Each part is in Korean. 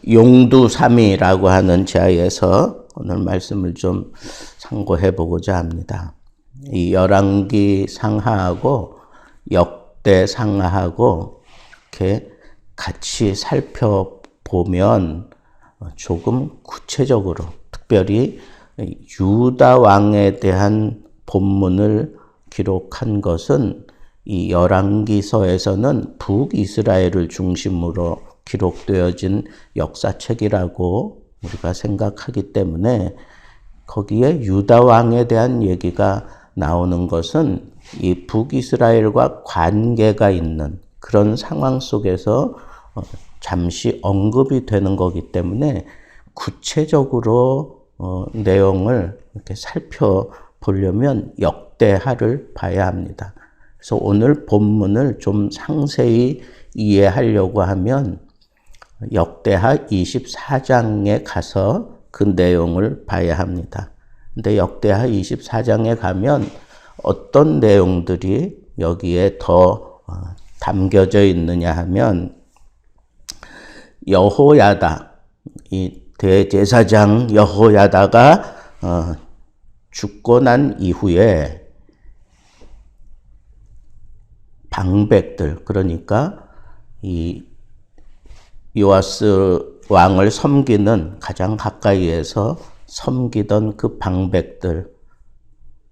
용두삼이라고 하는 제아에서 오늘 말씀을 좀 상고해 보고자 합니다. 이 열왕기 상하하고 역대 상하하고 이렇게 같이 살펴보면 조금 구체적으로 특별히 유다 왕에 대한 본문을 기록한 것은 이 열왕기서에서는 북이스라엘을 중심으로 기록되어진 역사책이라고 우리가 생각하기 때문에 거기에 유다 왕에 대한 얘기가 나오는 것은 이 북이스라엘과 관계가 있는 그런 상황 속에서 잠시 언급이 되는 거기 때문에 구체적으로 내용을 이렇게 살펴보려면 역대하를 봐야 합니다. 그래서 오늘 본문을 좀 상세히 이해하려고 하면 역대하 24장에 가서 그 내용을 봐야 합니다. 근데 역대하 24장에 가면 어떤 내용들이 여기에 더 담겨져 있느냐 하면 여호야다, 이 대제사장 여호야다가 죽고 난 이후에 방백들, 그러니까 이 요아스 왕을 섬기는 가장 가까이에서 섬기던 그 방백들,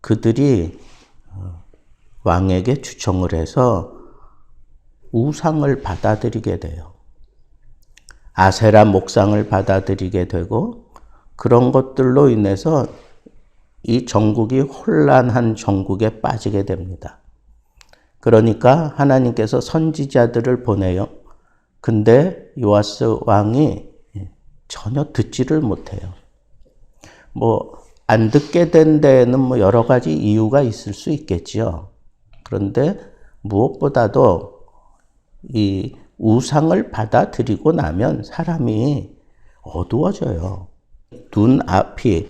그들이 왕에게 추청을 해서 우상을 받아들이게 돼요. 아세라 목상을 받아들이게 되고 그런 것들로 인해서 이 정국이 혼란한 정국에 빠지게 됩니다. 그러니까 하나님께서 선지자들을 보내요. 근데 요아스 왕이 전혀 듣지를 못해요. 안 듣게 된 데에는 여러 가지 이유가 있을 수 있겠지요. 그런데 무엇보다도 이 우상을 받아들이고 나면 사람이 어두워져요. 눈앞이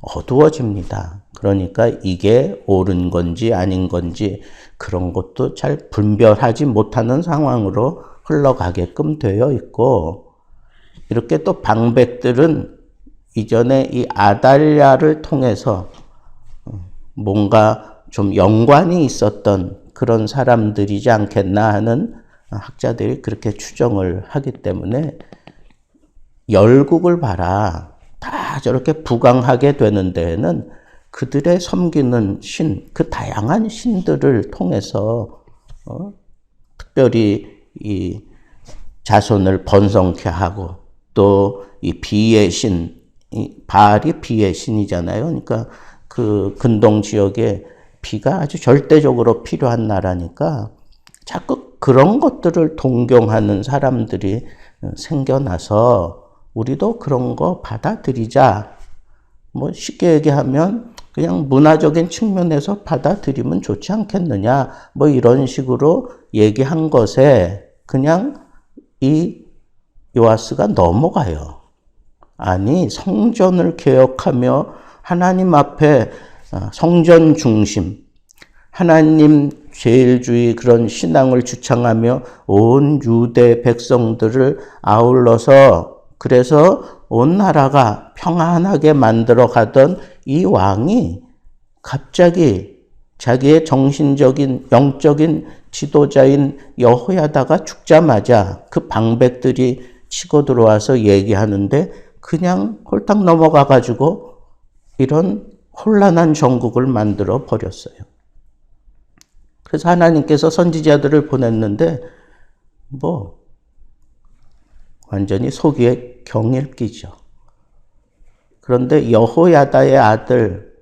어두워집니다. 그러니까 이게 옳은 건지 아닌 건지 그런 것도 잘 분별하지 못하는 상황으로 흘러가게끔 되어 있고, 이렇게 또 방백들은 이전에 이 아달랴를 통해서 뭔가 좀 연관이 있었던 그런 사람들이지 않겠나 하는 학자들이 그렇게 추정을 하기 때문에 열국을 봐라, 다 저렇게 부강하게 되는 데에는 그들의 섬기는 신, 그 다양한 신들을 통해서 특별히 이 자손을 번성케 하고 또 이 비의 신, 이 바알이 비의 신이잖아요. 그러니까 그 근동 지역에 비가 아주 절대적으로 필요한 나라니까 자꾸 그런 것들을 동경하는 사람들이 생겨나서 우리도 그런 거 받아들이자. 쉽게 얘기하면 그냥 문화적인 측면에서 받아들이면 좋지 않겠느냐. 이런 식으로 얘기한 것에 그냥 이 요아스가 넘어가요. 아니, 성전을 개혁하며 하나님 앞에 성전 중심, 하나님 제일주의 그런 신앙을 주창하며 온 유대 백성들을 아울러서 그래서 온 나라가 평안하게 만들어 가던 이 왕이 갑자기 자기의 정신적인 영적인 지도자인 여호야다가 죽자마자 그 방백들이 치고 들어와서 얘기하는데 그냥 홀딱 넘어가 가지고 이런 혼란한 정국을 만들어 버렸어요. 그래서 하나님께서 선지자들을 보냈는데 완전히 속이에 경일 끼죠. 그런데 여호야다의 아들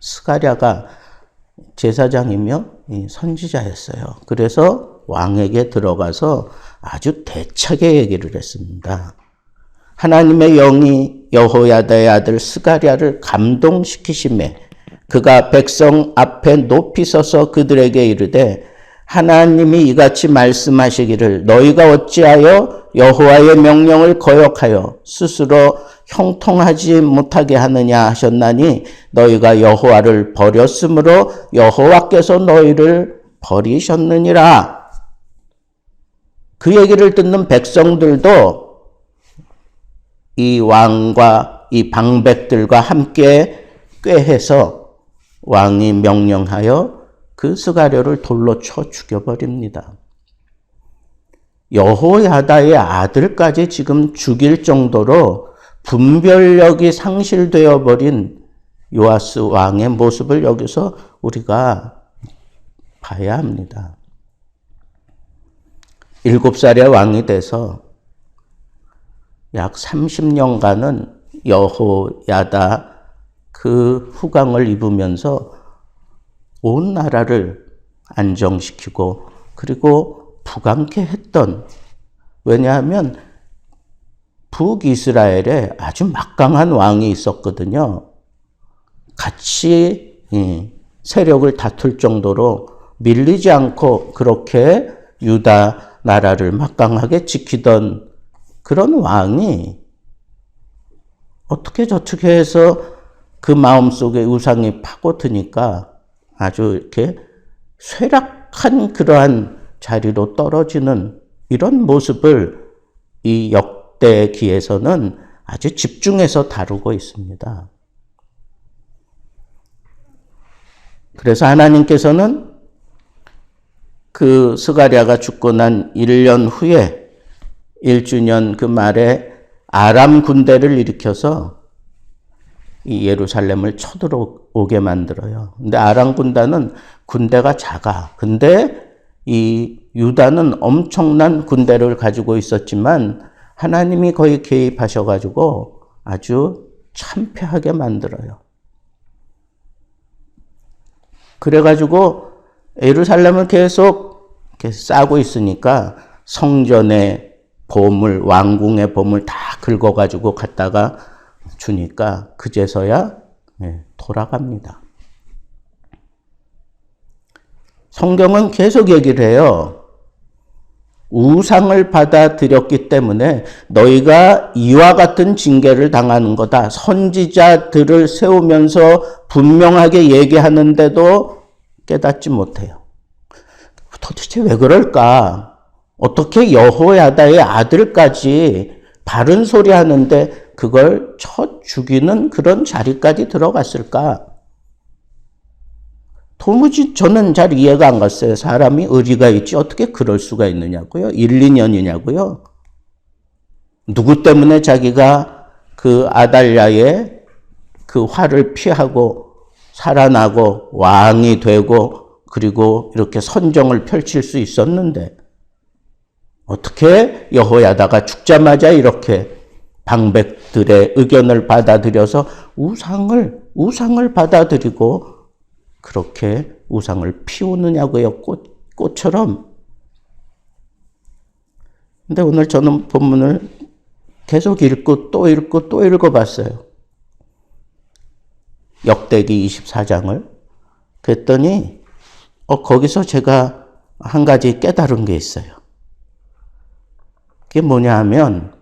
스가랴가 제사장이며 선지자였어요. 그래서 왕에게 들어가서 아주 대차게 얘기를 했습니다. 하나님의 영이 여호야다의 아들 스가랴를 감동시키시매 그가 백성 앞에 높이 서서 그들에게 이르되 하나님이 이같이 말씀하시기를 너희가 어찌하여 여호와의 명령을 거역하여 스스로 형통하지 못하게 하느냐 하셨나니 너희가 여호와를 버렸으므로 여호와께서 너희를 버리셨느니라. 그 얘기를 듣는 백성들도 이 왕과 이 방백들과 함께 꾀해서 왕이 명령하여 그 스가랴를 돌로 쳐 죽여버립니다. 여호야다의 아들까지 지금 죽일 정도로 분별력이 상실되어 버린 요아스 왕의 모습을 여기서 우리가 봐야 합니다. 7살의 왕이 돼서 약 30년간은 여호야다 그 후광을 입으면서 온 나라를 안정시키고 그리고 부강케 했던, 왜냐하면 북이스라엘에 아주 막강한 왕이 있었거든요. 같이 세력을 다툴 정도로 밀리지 않고 그렇게 유다 나라를 막강하게 지키던 그런 왕이 어떻게 저떻게 해서 그 마음속에 우상이 파고드니까 아주 이렇게 쇠락한 그러한 자리로 떨어지는 이런 모습을 이 역대기에서는 아주 집중해서 다루고 있습니다. 그래서 하나님께서는 그 스가랴가 죽고 난 1년 후에 1주년 그 말에 아람 군대를 일으켜서 이 예루살렘을 쳐들어오게 만들어요. 근데 아람 군단은 군대가 작아. 근데 이 유다는 엄청난 군대를 가지고 있었지만 하나님이 거의 개입하셔가지고 아주 참패하게 만들어요. 그래가지고 예루살렘을 계속 이렇게 싸고 있으니까 성전의 보물, 왕궁의 보물 다 긁어가지고 갖다가 주니까 그제서야 돌아갑니다. 성경은 계속 얘기를 해요. 우상을 받아들였기 때문에 너희가 이와 같은 징계를 당하는 거다. 선지자들을 세우면서 분명하게 얘기하는데도 깨닫지 못해요. 도대체 왜 그럴까? 어떻게 여호야다의 아들까지 바른 소리 하는데 그걸 쳐 죽이는 그런 자리까지 들어갔을까? 도무지 저는 잘 이해가 안 갔어요. 사람이 의리가 있지 어떻게 그럴 수가 있느냐고요. 1, 2년이냐고요. 누구 때문에 자기가 그 아달랴의 그 화를 피하고 살아나고 왕이 되고 그리고 이렇게 선정을 펼칠 수 있었는데 어떻게 여호야다가 죽자마자 이렇게 방백들의 의견을 받아들여서 우상을 받아들이고 그렇게 우상을 피우느냐고요. 꽃처럼. 근데 오늘 저는 본문을 계속 읽고 또 읽고 또 읽어봤어요. 역대기 24장을. 그랬더니 거기서 제가 한 가지 깨달은 게 있어요. 그게 뭐냐 하면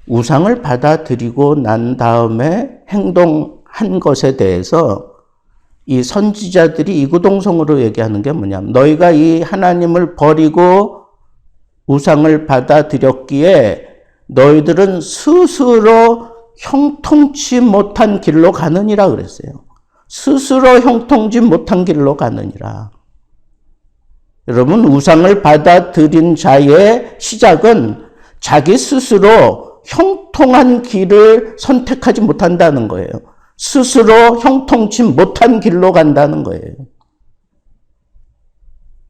우상을 받아들이고 난 다음에 행동한 것에 대해서 이 선지자들이 이구동성으로 얘기하는 게 뭐냐면 너희가 이 하나님을 버리고 우상을 받아들였기에 너희들은 스스로 형통치 못한 길로 가느니라 그랬어요. 스스로 형통치 못한 길로 가느니라. 여러분, 우상을 받아들인 자의 시작은 자기 스스로 형통한 길을 선택하지 못한다는 거예요. 스스로 형통치 못한 길로 간다는 거예요.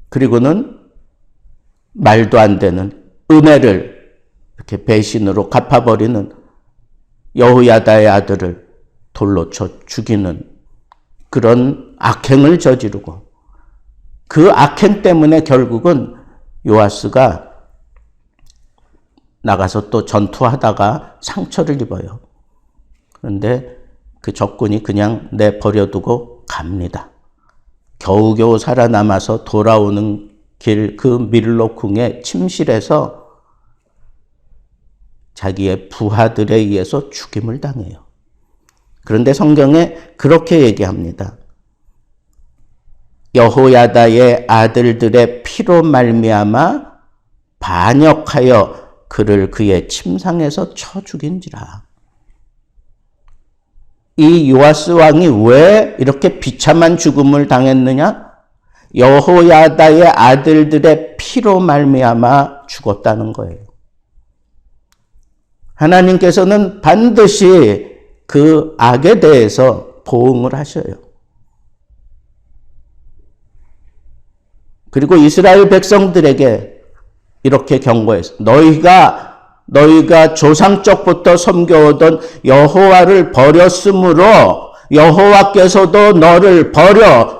그리고는 말도 안 되는 은혜를 이렇게 배신으로 갚아버리는 여호야다의 아들을 돌로 쳐 죽이는 그런 악행을 저지르고 그 악행 때문에 결국은 요아스가 나가서 또 전투하다가 상처를 입어요. 그런데 그 적군이 그냥 내버려두고 갑니다. 겨우겨우 살아남아서 돌아오는 길 그 밀로궁에 침실해서 자기의 부하들에 의해서 죽임을 당해요. 그런데 성경에 그렇게 얘기합니다. 여호야다의 아들들의 피로 말미암아 반역하여 그를 그의 침상에서 쳐 죽인지라. 이 요아스 왕이 왜 이렇게 비참한 죽음을 당했느냐? 여호야다의 아들들의 피로 말미암아 죽었다는 거예요. 하나님께서는 반드시 그 악에 대해서 보응을 하셔요. 그리고 이스라엘 백성들에게 이렇게 경고했어. 너희가 조상적부터 섬겨오던 여호와를 버렸으므로 여호와께서도 너희를 버려.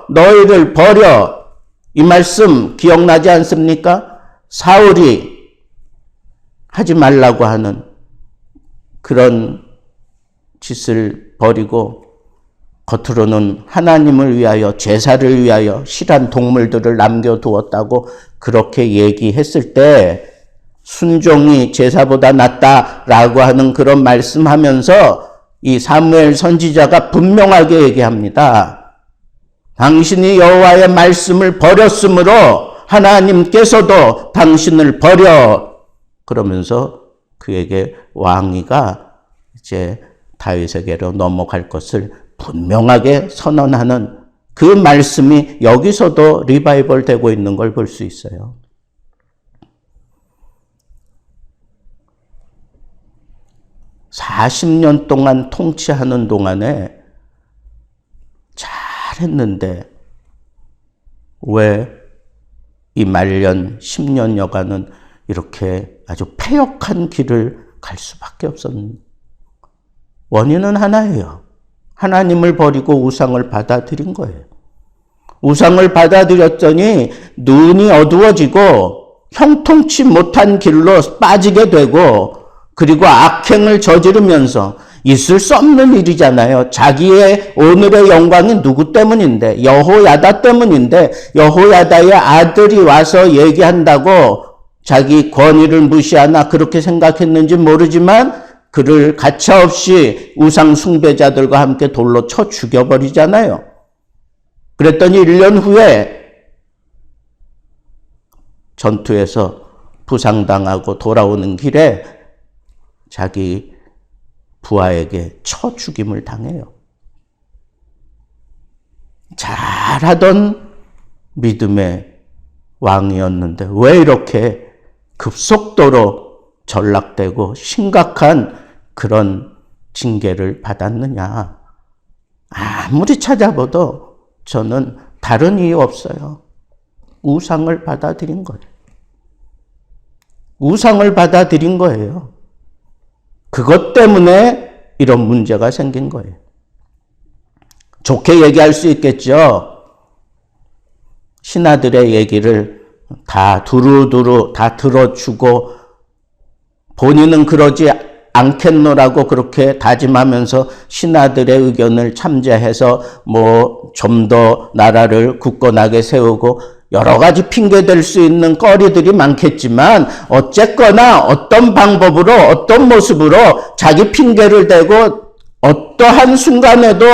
이 말씀 기억나지 않습니까? 사울이 하지 말라고 하는 그런 짓을 버리고 겉으로는 하나님을 위하여 제사를 위하여 실한 동물들을 남겨두었다고 그렇게 얘기했을 때 순종이 제사보다 낫다라고 하는 그런 말씀하면서 이 사무엘 선지자가 분명하게 얘기합니다. 당신이 여호와의 말씀을 버렸으므로 하나님께서도 당신을 버려. 그러면서 그에게 왕위가 이제 다윗에게로 넘어갈 것을 분명하게 선언하는 그 말씀이 여기서도 리바이벌 되고 있는 걸 볼 수 있어요. (40년) 동안 통치하는 동안에 잘했는데 왜 이 말년 10년여간은 이렇게 아주 패역한 길을 갈 수밖에 없었는지. 원인은 하나예요. 하나님을 버리고 우상을 받아들인 거예요. 우상을 받아들였더니 눈이 어두워지고 형통치 못한 길로 빠지게 되고, 그리고 악행을 저지르면서 있을 수 없는 일이잖아요. 자기의 오늘의 영광이 누구 때문인데? 여호야다 때문인데, 여호야다의 아들이 와서 얘기한다고 자기 권위를 무시하나 그렇게 생각했는지 모르지만 그를 가차없이 우상 숭배자들과 함께 돌로 쳐 죽여버리잖아요. 그랬더니 1년 후에 전투에서 부상당하고 돌아오는 길에 자기 부하에게 쳐 죽임을 당해요. 잘하던 믿음의 왕이었는데 왜 이렇게 급속도로 전락되고 심각한 그런 징계를 받았느냐. 아무리 찾아봐도 저는 다른 이유 없어요. 우상을 받아들인 거예요. 우상을 받아들인 거예요. 그것 때문에 이런 문제가 생긴 거예요. 좋게 얘기할 수 있겠죠. 신하들의 얘기를 다 두루두루 다 들어주고 본인은 그러지 않겠노라고 그렇게 다짐하면서 신하들의 의견을 참재해서 좀 더 나라를 굳건하게 세우고 여러 가지 핑계댈 수 있는 거리들이 많겠지만 어쨌거나 어떤 방법으로 어떤 모습으로 자기 핑계를 대고 어떠한 순간에도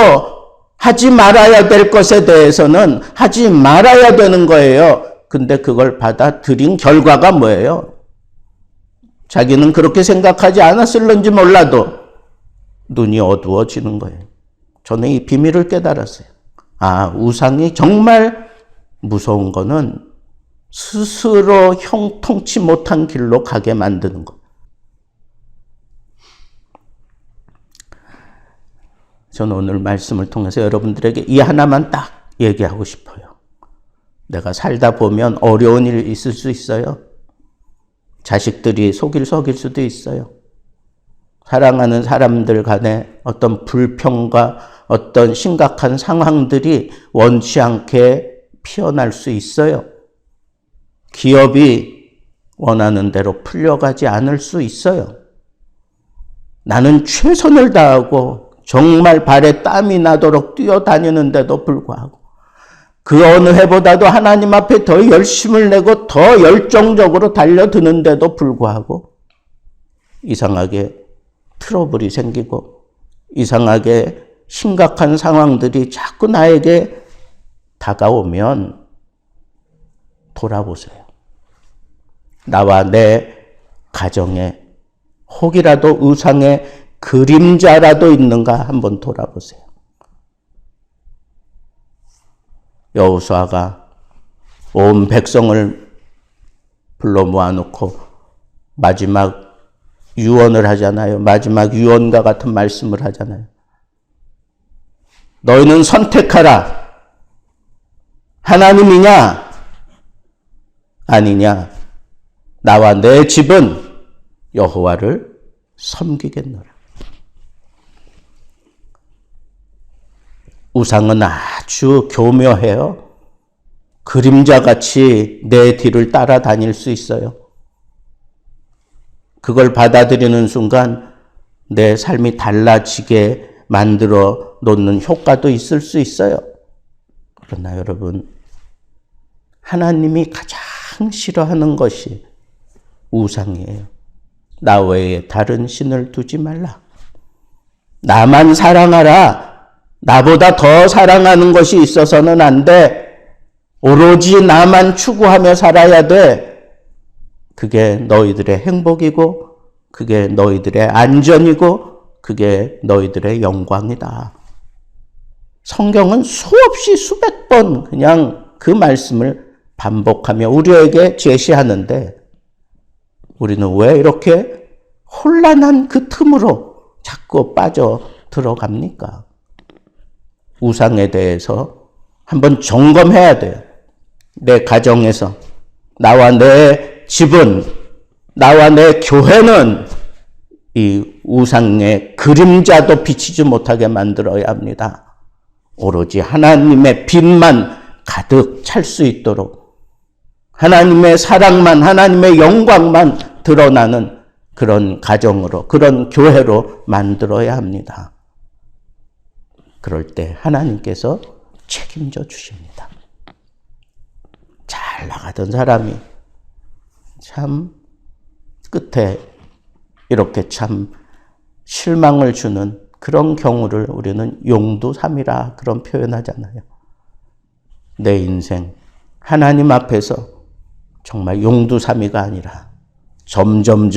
하지 말아야 될 것에 대해서는 하지 말아야 되는 거예요. 근데 그걸 받아들인 결과가 뭐예요? 자기는 그렇게 생각하지 않았을는지 몰라도 눈이 어두워지는 거예요. 저는 이 비밀을 깨달았어요. 우상이 정말 무서운 거는 스스로 형통치 못한 길로 가게 만드는 것. 저는 오늘 말씀을 통해서 여러분들에게 이 하나만 딱 얘기하고 싶어요. 내가 살다 보면 어려운 일 있을 수 있어요. 자식들이 속일 수도 있어요. 사랑하는 사람들 간에 어떤 불평과 어떤 심각한 상황들이 원치 않게 피어날 수 있어요. 기업이 원하는 대로 풀려가지 않을 수 있어요. 나는 최선을 다하고 정말 발에 땀이 나도록 뛰어다니는데도 불구하고 그 어느 해보다도 하나님 앞에 더 열심을 내고 더 열정적으로 달려드는데도 불구하고 이상하게 트러블이 생기고 이상하게 심각한 상황들이 자꾸 나에게 다가오면 돌아보세요. 나와 내 가정에 혹이라도 우상의 그림자라도 있는가 한번 돌아보세요. 여호수아가 온 백성을 불러 모아놓고 마지막 유언을 하잖아요. 마지막 유언과 같은 말씀을 하잖아요. 너희는 선택하라. 하나님이냐 아니냐. 나와 내 집은 여호와를 섬기겠노라. 우상은 아주 교묘해요. 그림자같이 내 뒤를 따라다닐 수 있어요. 그걸 받아들이는 순간 내 삶이 달라지게 만들어 놓는 효과도 있을 수 있어요. 그러나 여러분, 하나님이 가장 싫어하는 것이 우상이에요. 나 외에 다른 신을 두지 말라. 나만 사랑하라. 나보다 더 사랑하는 것이 있어서는 안 돼. 오로지 나만 추구하며 살아야 돼. 그게 너희들의 행복이고, 그게 너희들의 안전이고, 그게 너희들의 영광이다. 성경은 수없이 수백 번 그냥 그 말씀을 반복하며 우리에게 제시하는데, 우리는 왜 이렇게 혼란한 그 틈으로 자꾸 빠져 들어갑니까? 우상에 대해서 한번 점검해야 돼요. 내 가정에서, 나와 내 집은, 나와 내 교회는 이 우상의 그림자도 비치지 못하게 만들어야 합니다. 오로지 하나님의 빛만 가득 찰 수 있도록, 하나님의 사랑만, 하나님의 영광만 드러나는 그런 가정으로, 그런 교회로 만들어야 합니다. 그럴 때 하나님께서 책임져 주십니다. 잘 나가던 사람이 참 끝에 이렇게 참 실망을 주는 그런 경우를 우리는 용두삼이라 그런 표현하잖아요. 내 인생 하나님 앞에서 정말 용두삼이가 아니라 점점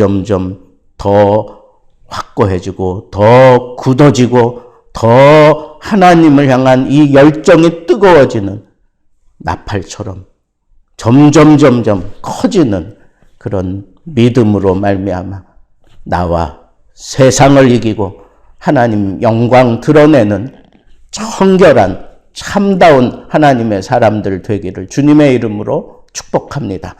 더 확고해지고 더 굳어지고 더 하나님을 향한 이 열정이 뜨거워지는 나팔처럼 점점 커지는 그런 믿음으로 말미암아 나와 세상을 이기고 하나님 영광 드러내는 청결한 참다운 하나님의 사람들 되기를 주님의 이름으로 축복합니다.